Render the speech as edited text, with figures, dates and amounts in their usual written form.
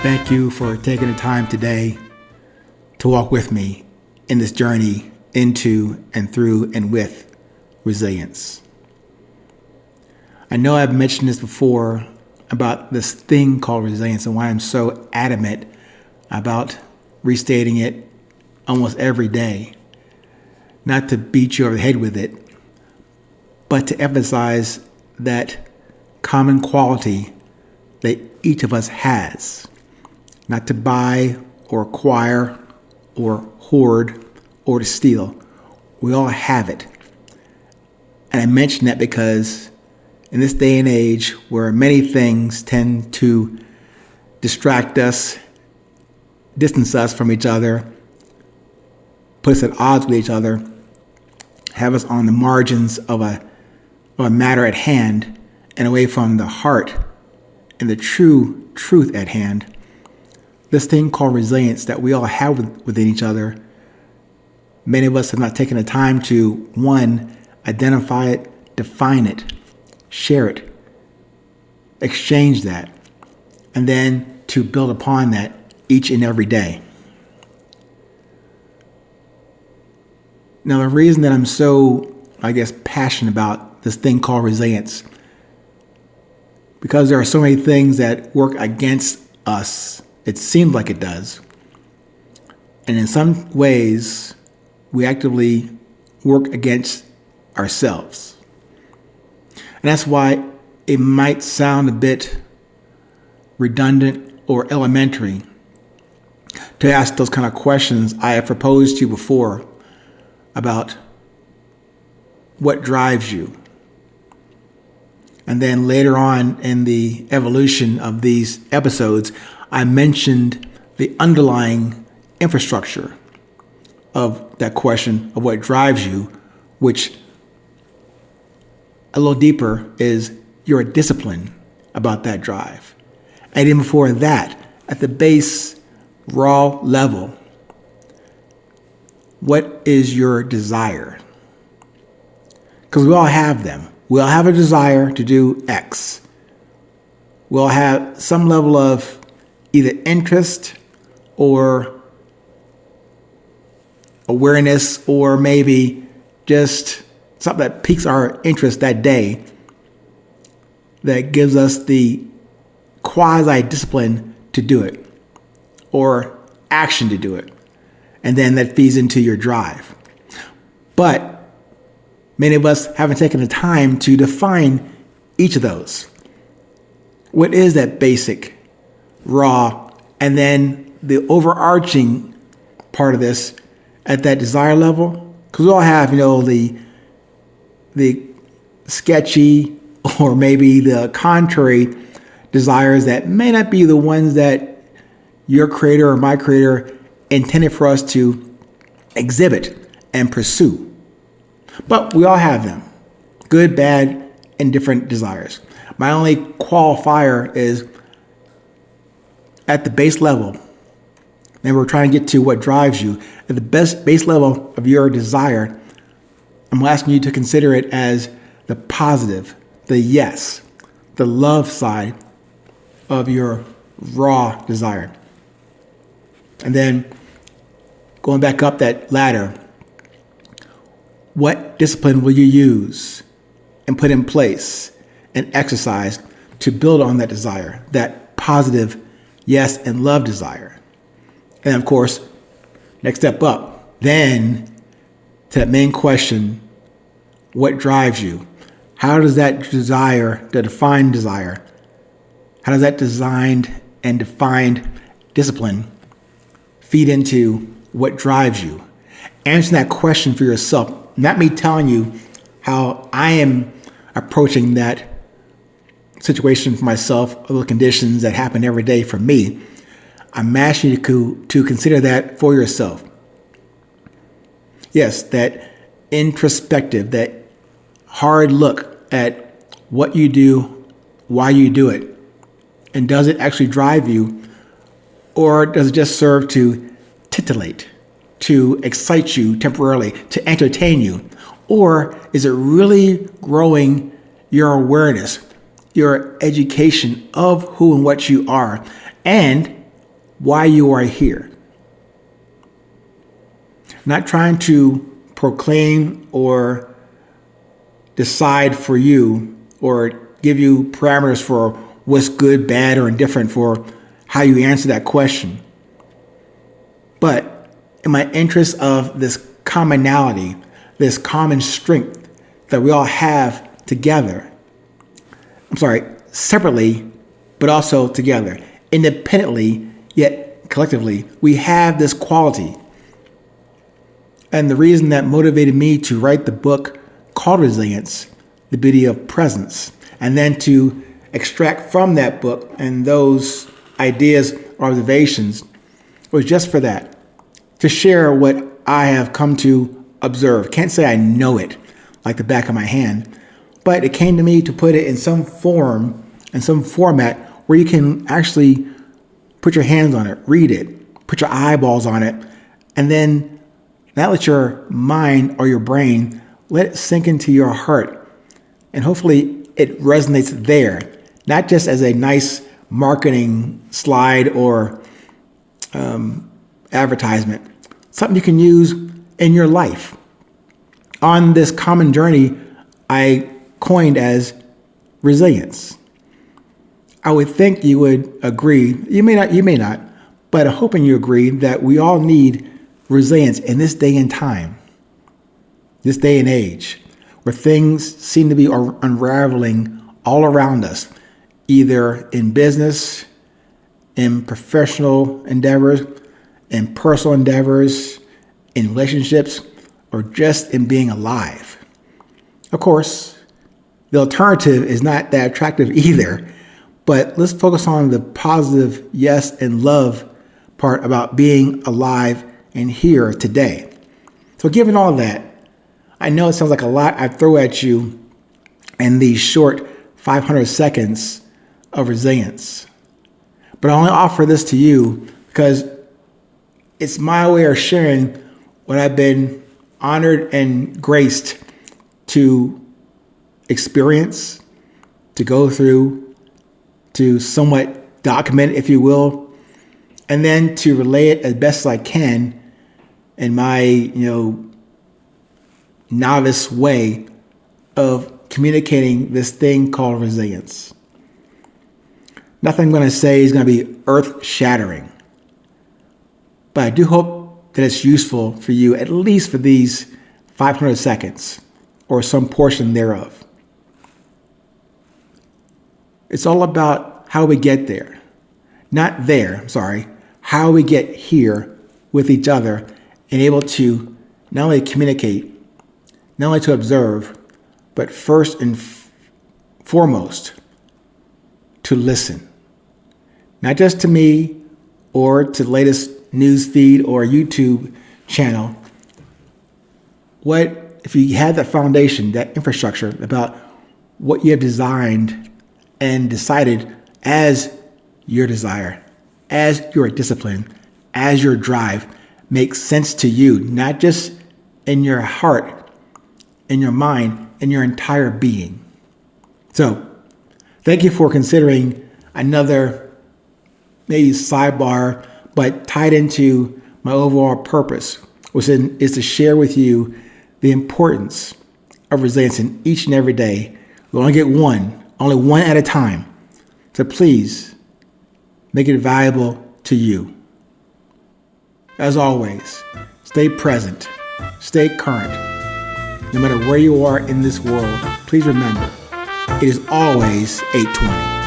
Thank you for taking the time today to walk with me in this journey into and through and with resilience. I know I've mentioned this before about this thing called resilience and why I'm so adamant about restating it almost every day. Not to beat you over the head with it, but to emphasize that common quality that each of us has. Not to buy or acquire or hoard or to steal. We all have it. And I mention that because in this day and age where many things tend to distract us, distance us from each other, put us at odds with each other, have us on the margins of a matter at hand and away from the heart and the true truth at hand, this thing called resilience that we all have within each other, many of us have not taken the time to, one, identify it, define it, share it, exchange that, and then to build upon that each and every day. Now, the reason that I'm so, passionate about this thing called resilience, because there are so many things that work against us. It seems like it does. And in some ways, we actively work against ourselves. And that's why it might sound a bit redundant or elementary to ask those kind of questions I have proposed to you before about what drives you. And then later on in the evolution of these episodes, I mentioned the underlying infrastructure of that question of what drives you, which a little deeper is your discipline about that drive. And even before that, at the base, raw level, what is your desire? Because we all have them. We all have a desire to do X. We all have some level of either interest or awareness, or maybe just something that piques our interest that day that gives us the quasi-discipline to do it or action to do it. And then that feeds into your drive. But many of us haven't taken the time to define each of those. What is that basic, raw, and then the overarching part of this at that desire level? Because we all have, the sketchy or maybe the contrary desires that may not be the ones that your creator or my creator intended for us to exhibit and pursue. But we all have them, good, bad, and different desires. My only qualifier is at the base level, and we're trying to get to what drives you. At the base level of your desire, I'm asking you to consider it as the positive, the yes, the love side of your raw desire. And then going back up that ladder, what discipline will you use and put in place and exercise to build on that desire, that positive yes and love desire? And of course, next step up, then to that main question, what drives you? How does that desire, the defined desire, how does that designed and defined discipline feed into what drives you? Answering that question for yourself, not me telling you how I am approaching that situation for myself, or the conditions that happen every day for me. I'm asking you to consider that for yourself. Yes, that introspective, that hard look at what you do, why you do it, and does it actually drive you, or does it just serve to titillate, to excite you temporarily, to entertain you? Or is it really growing your awareness, your education of who and what you are, and why you are here. I'm not trying to proclaim or decide for you or give you parameters for what's good, bad, or indifferent for how you answer that question. But in my interest of this commonality, this common strength that we all have together, separately, but also together, independently, yet collectively, we have this quality. And the reason that motivated me to write the book called Resilience, The Beauty of Presence, and then to extract from that book and those ideas or observations was just for that, to share what I have come to observe. Can't say I know it like the back of my hand, but it came to me to put it in some form, in some format where you can actually put your hands on it, read it, put your eyeballs on it, and then not let your mind or your brain, let it sink into your heart. And hopefully it resonates there, not just as a nice marketing slide or advertisement, something you can use in your life. On this common journey I coined as resilience. I would think you would agree, you may not, but I'm hoping you agree that we all need resilience in this day and time, this day and age, where things seem to be unraveling all around us, either in business, in professional endeavors, in personal endeavors, in relationships, or just in being alive. Of course, the alternative is not that attractive either, but let's focus on the positive yes and love part about being alive and here today. So given all that, I know it sounds like a lot I throw at you in these short 500 seconds of resilience, but I only offer this to you because it's my way of sharing what I've been honored and graced to experience, to go through, to somewhat document, if you will, and then to relay it as best as I can in my, novice way of communicating this thing called resilience. Nothing I'm going to say is going to be earth-shattering, but I do hope that it's useful for you, at least for these 500 seconds or some portion thereof. It's all about how we get there. How we get here with each other and able to not only communicate, not only to observe, but first and foremost, to listen. Not just to me or to the latest news feed or YouTube channel. What if you had that foundation, that infrastructure about what you have designed and decided as your desire, as your discipline, as your drive makes sense to you, not just in your heart, in your mind, in your entire being. So, thank you for considering another maybe sidebar, but tied into my overall purpose, which is to share with you the importance of resilience in each and every day. We only get only one at a time. So please make it valuable to you. As always, stay present, stay current. No matter where you are in this world, please remember, it is always 8:20.